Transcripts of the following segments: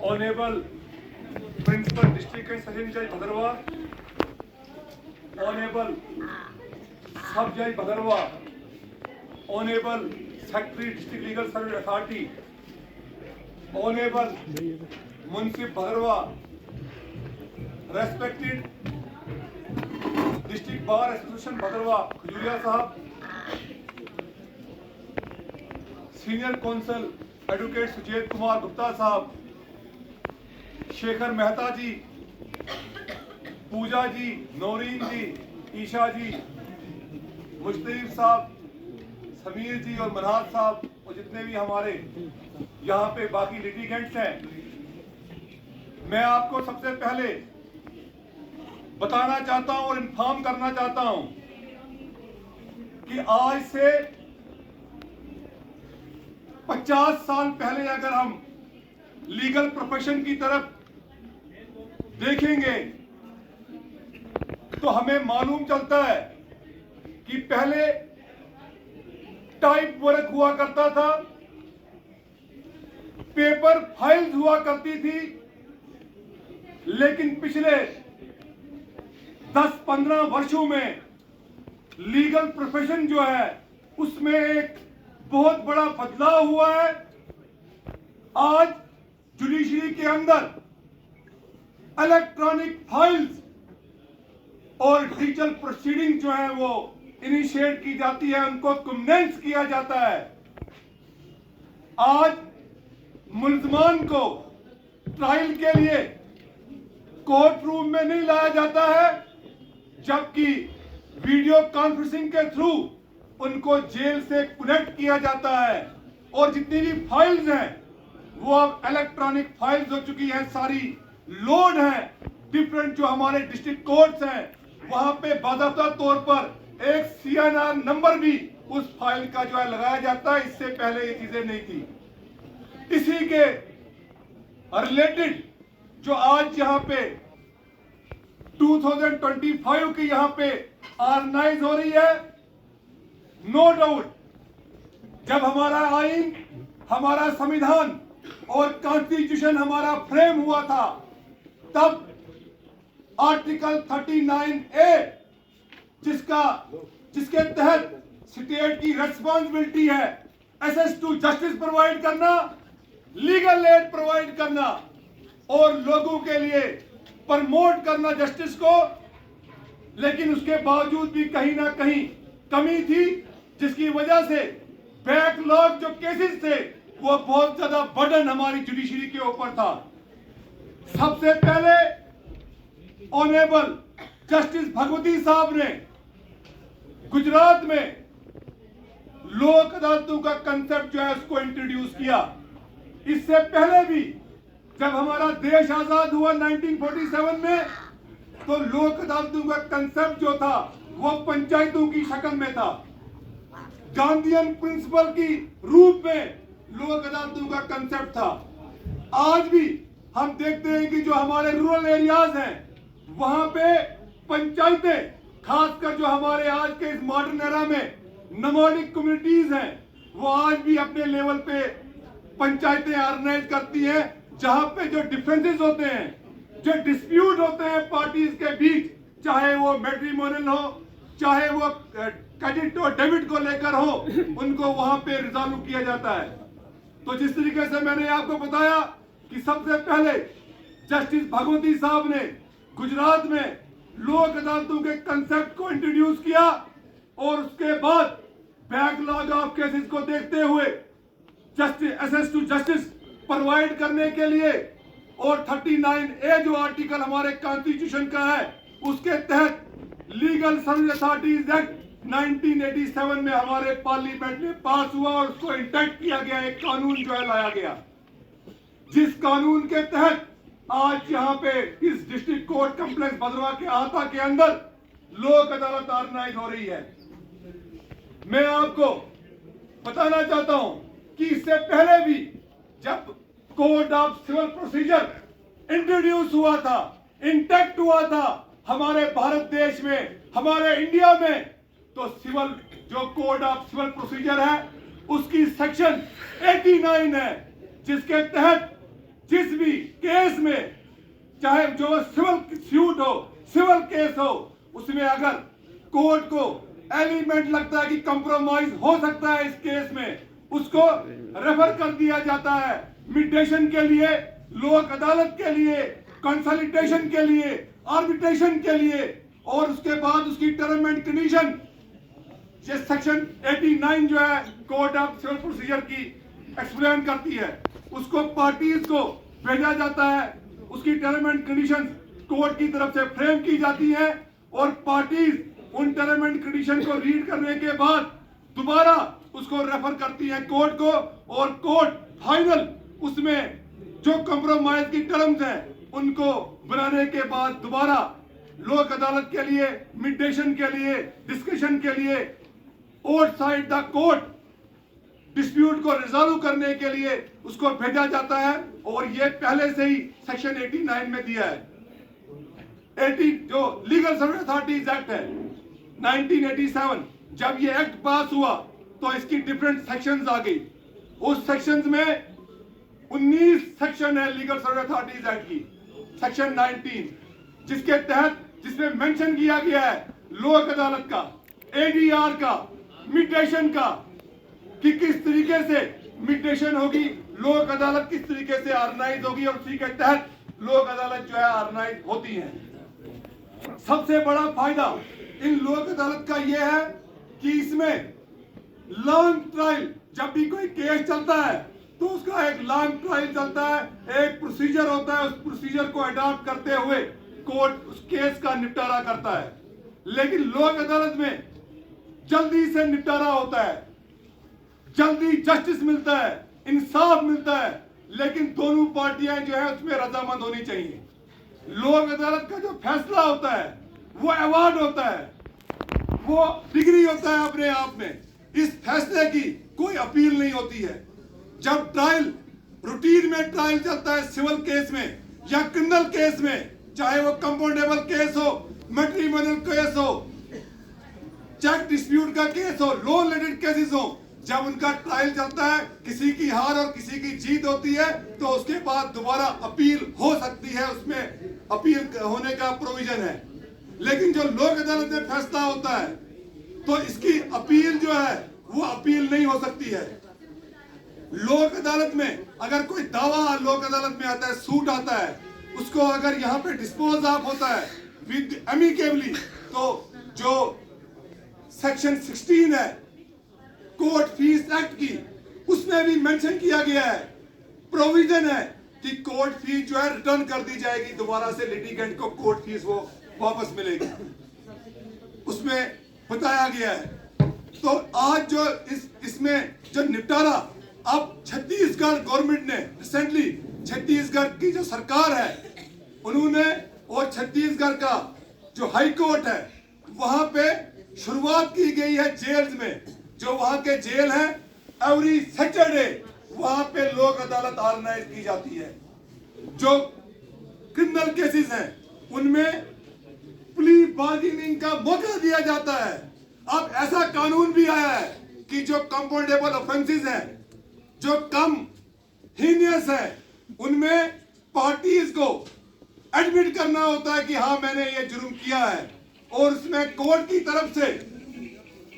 Honorable Principal District and Session Judge Bhadarwah, Honorable Sub Judge Bhadarwah, Honorable Secretary District Legal Service Authority, Honorable Munsif Bhadarwah, respected District Bar Association Bhadarwah, Khajuria Sahab, Senior Counsel Advocate Sujit Kumar Gupta Sahab, Shekhar Mehta जी, पूजा जी, नौरीन जी, ईशा जी, मुश्तरीफ साहब, समीर जी और मनहाज साहब और जितने भी हमारे यहाँ पे बाकी लिटिगेंट्स हैं, मैं आपको सबसे पहले बताना चाहता हूँ और इन्फॉर्म करना चाहता हूँ कि आज से 50 साल पहले अगर हम लीगल प्रोफेशन की तरफ देखेंगे तो हमें मालूम चलता है कि पहले टाइप वर्क हुआ करता था, पेपर फाइल्स हुआ करती थी, लेकिन पिछले 10-15 वर्षों में लीगल प्रोफेशन जो है उसमें एक बहुत बड़ा बदलाव हुआ है। आज जुडिशरी के अंदर इलेक्ट्रॉनिक फाइल्स और डिजिटल प्रोसीडिंग जो है वो इनिशिएट की जाती है, उनको कन्वेंस किया जाता है। आज मुल्जमान को ट्रायल के लिए कोर्ट रूम में नहीं लाया जाता है, जबकि वीडियो कॉन्फ्रेंसिंग के थ्रू उनको जेल से कनेक्ट किया जाता है और जितनी भी फाइल्स हैं वो अब इलेक्ट्रॉनिक फाइल्स हो चुकी हैं, सारी लोड है। डिफरेंट जो हमारे डिस्ट्रिक्ट कोर्ट्स हैं वहां पे बाकायदा तौर पर एक CNR नंबर भी उस फाइल का जो है लगाया जाता है। इससे पहले ये चीजें नहीं थी। इसी के रिलेटेड जो आज यहाँ पे 2025 की यहाँ पे ऑर्गेनाइज हो रही है, नो डाउट जब हमारा आइन, हमारा संविधान और कॉन्स्टिट्यूशन हमारा फ्रेम हुआ था, तब आर्टिकल 39A जिसके तहत स्टेट की रिस्पांसिबिलिटी है एक्सेस टू जस्टिस प्रोवाइड करना, लीगल एड प्रोवाइड करना और लोगों के लिए प्रमोट करना जस्टिस को, लेकिन उसके बावजूद भी कहीं ना कहीं कमी थी, जिसकी वजह से बैकलॉग जो केसेस थे वो बहुत ज्यादा बर्डन हमारी जुडिशरी के ऊपर था। सबसे पहले ऑनरेबल जस्टिस भगवती साहब ने गुजरात में लोक अदालतों का कंसेप्ट जो है उसको इंट्रोड्यूस किया। इससे पहले भी जब हमारा देश आजाद हुआ 1947 में, तो लोक अदालतों का कंसेप्ट जो था वो पंचायतों की शक्ल में था। गांधीयन प्रिंसिपल की रूप में लोक अदालतों का कंसेप्ट था। आज भी हम देखते हैं कि जो हमारे रूरल एरियाज हैं वहां पे पंचायतें, खासकर जो हमारे आज के इस मॉडर्न एरा में नोमैडिक कम्युनिटीज हैं, वो आज भी अपने लेवल पे पंचायतें ऑर्गेनाइज करती हैं, जहां पे जो डिफरेंसेस होते हैं, जो डिस्प्यूट होते हैं पार्टीज के बीच, चाहे वो मैट्रिमोनियल हो, चाहे वो क्रेडिट और डेबिट को लेकर हो, उनको वहां पे रिजॉल्व किया जाता है। तो जिस तरीके से मैंने आपको बताया कि सबसे पहले जस्टिस भगवती साहब ने गुजरात में लोक अदालतों के कंसेप्ट को इंट्रोड्यूस किया और उसके बाद बैकलॉग ऑफ केसेस को देखते हुए justice access to justice provide करने के लिए और 39A जो आर्टिकल हमारे कॉन्स्टिट्यूशन का है उसके तहत लीगल सर्विस अथॉरिटीज एक्ट 1987 में हमारे पार्लियामेंट में पास हुआ और उसको इंटैक्ट किया गया, एक कानून जो है लाया गया, जिस कानून के तहत आज यहाँ पे इस डिस्ट्रिक्ट कोर्ट कॉम्प्लेक्स भद्रवाह के अहाता के अंदर लोक अदालत ऑर्गेनाइज हो रही है। मैं आपको बताना चाहता हूं कि इससे पहले भी जब code of civil procedure introduce हुआ था, इंटैक्ट हुआ था हमारे भारत देश में, हमारे इंडिया में, तो सिविल जो कोड ऑफ सिविल प्रोसीजर है उसकी सेक्शन 89 है, जिसके तहत जिस भी केस में, चाहे जो सिविल सूट हो, सिविल केस हो, उसमें अगर कोर्ट को एलिमेंट लगता है कि कंप्रोमाइज हो सकता है इस केस में, उसको रेफर कर दिया जाता है मीडिएशन के लिए, लोक अदालत के लिए, कंसल्टेशन के लिए, आर्बिट्रेशन के लिए, और उसके बाद उसकी टर्म एंड कंडीशन, ये सेक्शन 89 जो है कोड ऑफ सिविल प्रोसीजर की एक्सप्लेन करती है, उसको पार्टीज को भेजा जाता है, उसकी टर्म एंड कंडीशन कोर्ट की तरफ से फ्रेम की जाती है, और पार्टीज उन टर्म एंड कंडीशन को रीड करने के बाद दोबारा उसको रेफर करती है कोर्ट को, और कोर्ट फाइनल उसमें जो कंप्रोमाइज की टर्म्स हैं उनको बनाने के बाद दोबारा लोक अदालत के लिए, मीडिएशन के लिए, डिस्कशन के लिए, आउटसाइड द कोर्ट डिस्प्यूट को रिजॉल्व करने के लिए उसको भेजा जाता है। और ये पहले से ही सेक्शन 89 में दिया है। 80 जो लीगल सर्विस अथॉरिटीज एक्ट है 1987, जब ये एक्ट पास हुआ तो इसकी डिफरेंट सेक्शंस आ गई। उस सेक्शंस में 19 सेक्शन है लीगल सर्विस अथॉरिटीज एक्ट की, सेक्शन 19, जिसके तहत जिसमें मेंशन किया गया है लोक अदालत का, एडीआर का, मीडिएशन का, कि किस तरीके से मीडिएशन होगी, लोक अदालत किस तरीके से ऑर्गेनाइज होगी, और उसी के तहत लोक अदालत जो है ऑर्गेनाइज होती है। सबसे बड़ा फायदा इन लोक अदालत का यह है कि इसमें लॉन्ग ट्रायल, जब भी कोई केस चलता है तो उसका एक लॉन्ग ट्रायल चलता है, एक प्रोसीजर होता है, उस प्रोसीजर को अडॉप्ट करते हुए कोर्ट उस केस का निपटारा करता है। लेकिन लोक अदालत में जल्दी से निपटारा होता है, जल्दी जस्टिस मिलता है, इंसाफ मिलता है, लेकिन दोनों पार्टियां जो है उसमें रजामंद होनी चाहिए। लोक अदालत का जो फैसला होता है वो अवार्ड होता है, वो डिग्री होता है अपने आप में। इस फैसले की कोई अपील नहीं होती है। जब ट्रायल रूटीन में ट्रायल चलता है सिविल केस में या क्रिमिनल केस में, चाहे वो कंपाउंडेबल केस हो, मैट्रिमोनियल केस हो, चेक डिस्प्यूट का केस हो, लोन रिलेटेड केसेस हो, जब उनका ट्रायल चलता है, किसी की हार और किसी की जीत होती है, तो उसके बाद दोबारा अपील हो सकती है, उसमें अपील होने का प्रोविजन है। लेकिन जो लोक अदालत में फैसला होता है तो इसकी अपील जो है वो अपील नहीं हो सकती है। लोक अदालत में अगर कोई दावा लोक अदालत में आता है, सूट आता है, उसको अगर यहाँ पे डिस्पोज ऑफ होता है विद एमिकेबली, तो जो सेक्शन 16 है कोर्ट फीस एक्ट की, उसमें भी मेंशन किया गया है, प्रोविजन है कि कोर्ट फीस जो है रिटर्न कर दी जाएगी, दोबारा से लिटिगेंट को कोर्ट फीस वो वापस मिलेगी, उसमें बताया गया है। तो आज जो इसमें जो निपटारा अब छत्तीसगढ़ गवर्नमेंट ने रिसेंटली, छत्तीसगढ़ की जो सरकार है उन्होंने, और छत्तीसगढ़ का जो हाई कोर्ट है वहां पे शुरुआत की गई है जेल्स में, जो वहां के जेल हैं, एवरी सैटरडे वहां पे लोक अदालत ऑर्गेनाइज की जाती है। जो क्रिमिनल केसेस हैं उनमें प्ली बार्गेनिंग का मौका दिया जाता है। अब ऐसा कानून भी आया है कि जो कंपाउंडेबल ऑफेंसेस हैं, जो कम हीनियस है, उनमें पार्टीज को एडमिट करना होता है कि हाँ मैंने ये जुर्म किया है, और उसमें कोर्ट की तरफ से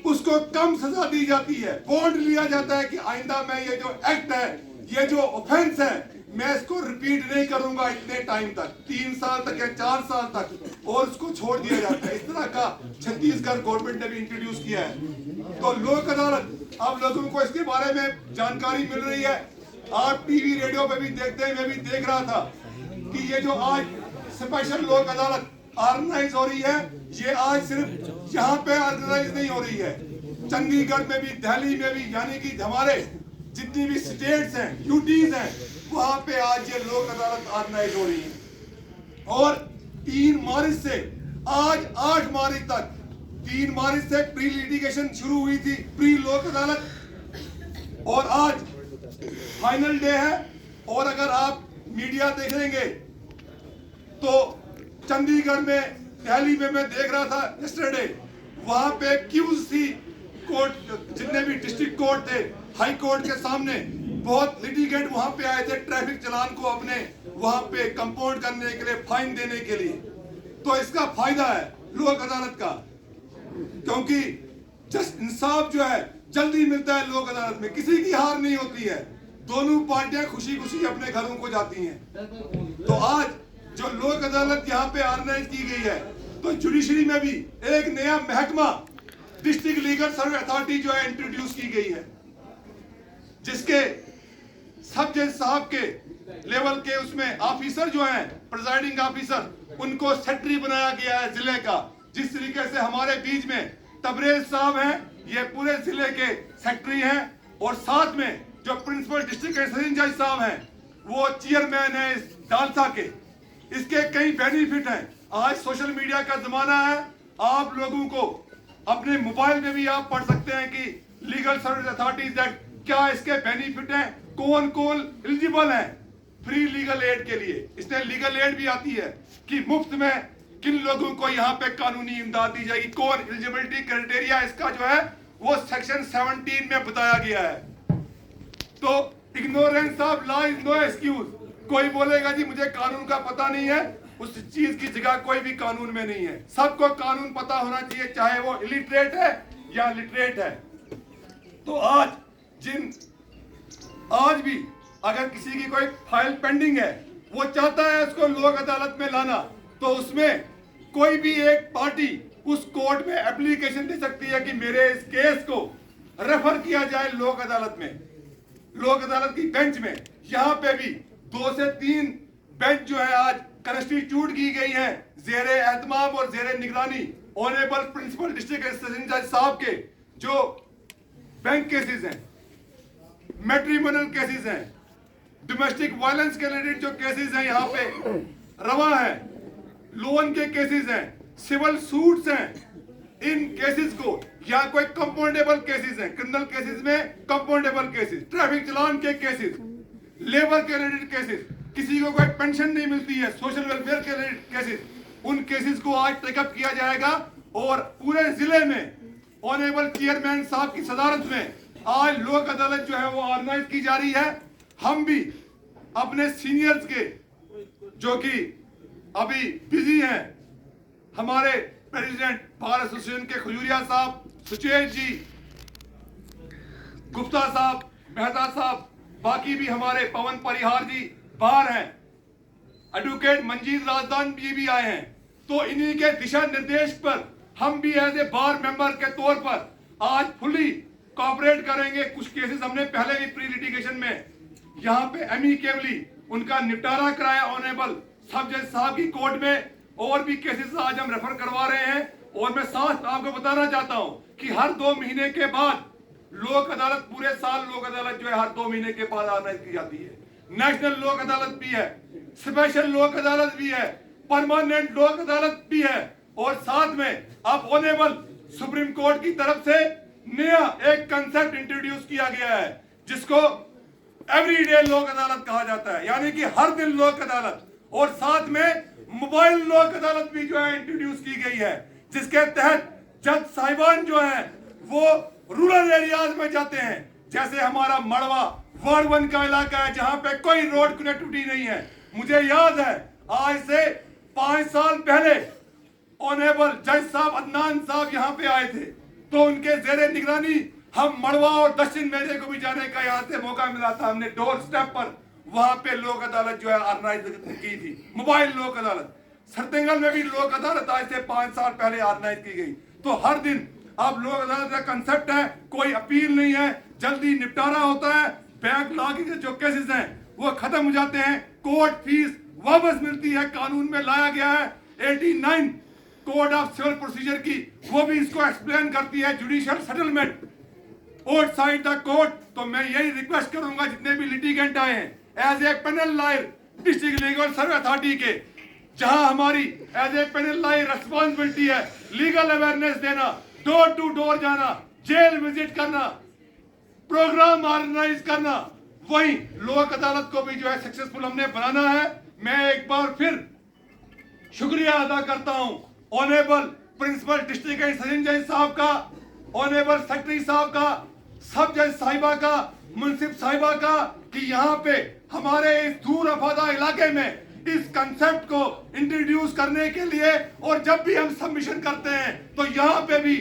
उसको कम सजा दी जाती है, बॉन्ड लिया जाता है कि आइंदा मैं ये जो एक्ट है, ये जो ऑफेंस है, मैं इसको रिपीट नहीं करूंगा इतने टाइम तक, 3 साल तक या 4 साल तक, और उसको छोड़ दिया जाता है। इस तरह का छत्तीसगढ़ गवर्नमेंट ने भी इंट्रोड्यूस किया है। तो लोक अदालत, अब लोगों को इसके बारे में जानकारी मिल रही है, आप टीवी रेडियो पे भी देखते हैं, मैं भी देख रहा था कि ये जो आज स्पेशल लोक अदालत ऑर्गेनाइज हो रही है, ये आज सिर्फ यहाँ पे ऑर्गेनाइज नहीं हो रही है, चंडीगढ़ में भी, दिल्ली में भी, यानी कि हमारे जितनी भी स्टेट्स हैं, यूटीज हैं, वहां पे आज ये लोक अदालत ऑर्गेनाइज हो रही है। और 3 मार्च से आज 8 मार्च तक, 3 मार्च से प्री लिटिगेशन शुरू हुई थी, प्री लोक अदालत, और आज फाइनल डे है। और अगर आप मीडिया देखेंगे तो चंडीगढ़ में, दिल्ली में मैं देख रहा था यस्टरडे, वहां पे क्यूज थी कोर्ट, जितने भी डिस्ट्रिक्ट कोर्ट थे हाई कोर्ट के सामने, बहुत लिटिगेंट वहां पे आए थे ट्रैफिक चालान को अपने वहां पे कंपाउंड करने के लिए, फाइन देने के लिए। तो इसका फायदा है लोक अदालत का, क्योंकि जस्ट इंसाफ जो है जल्दी मिलता है लोक अदालत में, किसी की हार नहीं होती है, दोनों पार्टियां खुशी खुशी अपने घरों को जाती हैं। तो आज जो लोक अदालत यहाँ पे ऑर्गेनाइज की गई है, तो जुडिशरी में भी एक नया महकमा डिस्ट्रिक्ट लीगल सर्विस अथॉरिटी जो है इंट्रोड्यूस की गई है, जिसके सब जज साहब के लेवल के उसमें ऑफिसर जो हैं, प्रिजाइडिंग ऑफिसर, उनको सेक्रेटरी बनाया गया है जिले का। जिस तरीके से हमारे बीच में तबरेज साहब हैं, ये पूरे जिले के सेक्रेटरी हैं, और साथ में जो प्रिंसिपल डिस्ट्रिक्ट सेशन जज साहब हैं, वो चेयरमैन है इस डालसा के। इसके कई बेनिफिट हैं। आज सोशल मीडिया का जमाना है, आप लोगों को अपने मोबाइल में भी आप पढ़ सकते हैं कि लीगल सर्विस अथॉरिटीज एक्ट क्या इसके बेनिफिट हैं, कौन कौन एलिजिबल है फ्री लीगल एड के लिए। इसमें लीगल एड भी आती है कि मुफ्त में किन लोगों को यहाँ पे कानूनी इमदाद दी जाएगी, कौन एलिजिबिलिटी क्राइटेरिया इसका जो है वो सेक्शन 17 में बताया गया है। तो ignorance of law is no excuse. कोई बोलेगा जी मुझे कानून का पता नहीं है, उस चीज की जगह कोई भी कानून में नहीं है। सबको कानून पता होना चाहिए, चाहे वो इलिटरेट है या लिटरेट है। तो आज भी अगर किसी की कोई फाइल पेंडिंग है, वो चाहता है उसको लोक अदालत में लाना, तो उसमें कोई भी एक पार्टी उस कोर्ट में एप्लीकेशन दे सकती है कि मेरे इस केस को रेफर किया जाए लोक अदालत में, लोक अदालत की बेंच में। यहाँ पे भी 2 से 3 बेंच जो है आज कंस्टिट्यूट की गई है ज़ेरे एहतमाम और ज़ेरे निगरानी ऑनरेबल प्रिंसिपल डिस्ट्रिक्ट सेशन जज साहब के। जो बैंक केसेस हैं, मैट्रिमोनियल केसेस हैं, डोमेस्टिक वायलेंस के रिलेटेड जो केसेस हैं यहाँ पे रवा है, लोन के केसेस हैं, सिविल सूट्स हैं, इन केसेस को, या कोई कंपाउंडेबल केसेस हैं, क्रिमिनल केसेस में कंपाउंडेबल केसेस, ट्रैफिक चालान के केसेस, लेबर के रिलेटेड केसेस, किसी को कोई पेंशन नहीं मिलती है, सोशल वेलफेयर के रिलेटेड केसेस, उन केसेस को आज टेकअप किया जाएगा। और पूरे जिले में ऑनरेबल चेयरमैन साहब की सदारत में आज लोक अदालत जो है वो ऑर्गेनाइज की जा रही है। हम भी अपने सीनियर्स के जो कि अभी बिजी हैं, हमारे प्रेसिडेंट बार एसोसिएशन के खजूरिया साहब, सुचेत जी, गुप्ता साहब, मेहता साहब, बाकी भी हमारे पवन परिहार जी बाहर हैं, एडवोकेट मंजीत राजदान जी भी आए हैं। तो इन्हीं के दिशा निर्देश पर हम भी एज ए बार मेंबर के तौर पर आज फुली कोऑपरेट करेंगे। कुछ केसेस हमने पहले भी प्री लिटिगेशन में यहाँ पे एमिकेबली उनका निपटारा कराया ऑनरेबल सब जज साहब की कोर्ट में, और भी केसेस आज हम रेफर करवा रहे हैं। और मैं साथ आपको बताना चाहता हूं कि हर 2 महीने के बाद लोक अदालत, पूरे साल लोक अदालत जो है हर 2 महीने के बाद ऑर्गेनाइज की जाती है। नेशनल लोक अदालत भी है, स्पेशल लोक अदालत भी है, परमानेंट लोक अदालत भी है, और साथ में अब ऑनरेबल सुप्रीम कोर्ट की तरफ से नया एक कंसेप्ट इंट्रोड्यूस किया गया है जिसको एवरीडे लोक अदालत कहा जाता है, यानी कि हर दिन लोक अदालत। और साथ में मोबाइल लोक अदालत भी जो है इंट्रोड्यूस की गई है, जिसके तहत जज साहिबान जो है वो रूरल एरियाज में जाते हैं। जैसे हमारा मड़वा वार्ड 1 का इलाका है जहां पे कोई रोड कनेक्टिविटी नहीं है। मुझे याद है आज से 5 साल पहले ऑनरेबल जज साहब अदनान साहब यहाँ पे आए थे, तो उनके जेरे निगरानी हम मड़वा और दक्षिण मेले को भी जाने का यहाँ से मौका मिला था। हमने डोर स्टेप पर वहां पे लोक अदालत जो है ऑर्गेनाइज की थी, मोबाइल लोक अदालत। सरतेंगल में भी लोक अदालत आज से 5 साल पहले ऑर्गेनाइज की गई। तो हर दिन अब लोक अदालत का कंसेप्ट है, कोई अपील नहीं है, जल्दी निपटारा होता है, बैकलॉग के जो केसेस हैं वो खत्म हो जाते हैं, कोर्ट फीस वापस मिलती है। कानून में लाया गया है 89 कोड ऑफ सिविल प्रोसीजर की, वो भी इसको एक्सप्लेन करती है, judicial settlement outside the court. तो मैं यही रिक्वेस्ट करूंगा जितने भी लिटिगेंट आए हैं as a panel lawyer district legal service authority के, जहां हमारी as a panel lawyer responsibility है लीगल अवेयरनेस देना, डोर टू डोर जाना, जेल विजिट करना, प्रोग्राम ऑर्गेनाइज करना, वही लोक अदालत को भी जो है सक्सेसफुल हमने बनाना है। मैं एक बार फिर शुक्रिया अदा करता हूं honourable principal district and session जज साहब का, ऑनरेबल सेक्रेटरी साहब का, सब जज साहिबा का, मुंसिफ साहिबा का कि यहाँ पे हमारे इस दूर अफादा इलाके में इस कंसेप्ट को इंट्रोड्यूस करने के लिए, और जब भी हम सबमिशन करते हैं तो यहाँ पे भी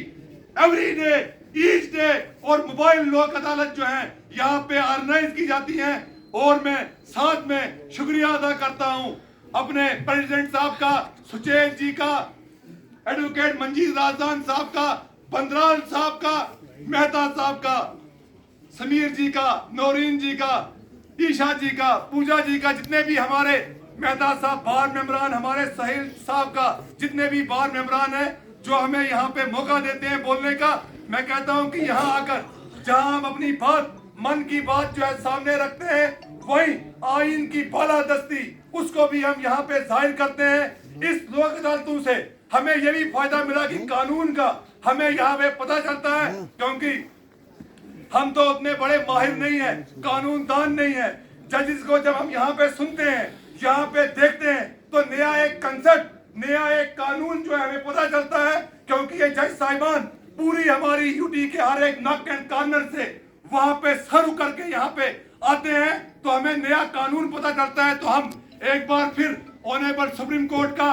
एवरी डे, ईच डे और मोबाइल लोक अदालत जो है यहाँ पे ऑर्गेनाइज की जाती है। और मैं साथ में शुक्रिया अदा करता हूँ अपने प्रेसिडेंट साहब का, सुचेत जी का, एडवोकेट मंजीत राजदान साहब का, बंदराल साहब का, मेहता साहब का, समीर जी का, नौरीन जी का, ईशा जी का, पूजा जी का, जितने भी हमारे मेहता साहब बार मेंबरान, हमारे साहिल साहब का, जितने भी बार मेंबरान हैं जो हमें यहाँ पे मौका देते हैं बोलने का। मैं कहता हूँ कि यहाँ आकर जहाँ हम अपनी बात, मन की बात जो है सामने रखते हैं, वहीं आइन की बालादस्ती उसको भी हम यहाँ पे जाहिर करते हैं। इस लोक अदालतों से हमें ये भी फायदा मिला कि कानून का हमें यहाँ पे पता चलता है, क्योंकि हम तो उतने बड़े माहिर नहीं है, कानूनदान नहीं है। जजेस को जब हम यहाँ पे सुनते हैं, यहाँ पे देखते हैं, तो नया एक कंसेप्ट, नया एक कानून जो है हमें पता चलता है, क्योंकि ये जज साहिबान पूरी हमारी यूटी के हर एक नक एंड कॉर्नर से वहां पे सर करके यहाँ पे आते हैं, तो हमें नया कानून पता चलता है। तो हम एक बार फिर ऑनरेबल सुप्रीम कोर्ट का,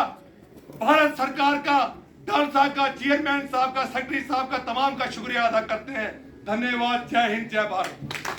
भारत सरकार का, डाल साहब का, चेयरमैन साहब का, सेक्रेटरी साहब का, तमाम का शुक्रिया अदा करते हैं। धन्यवाद। जय हिंद, जय भारत।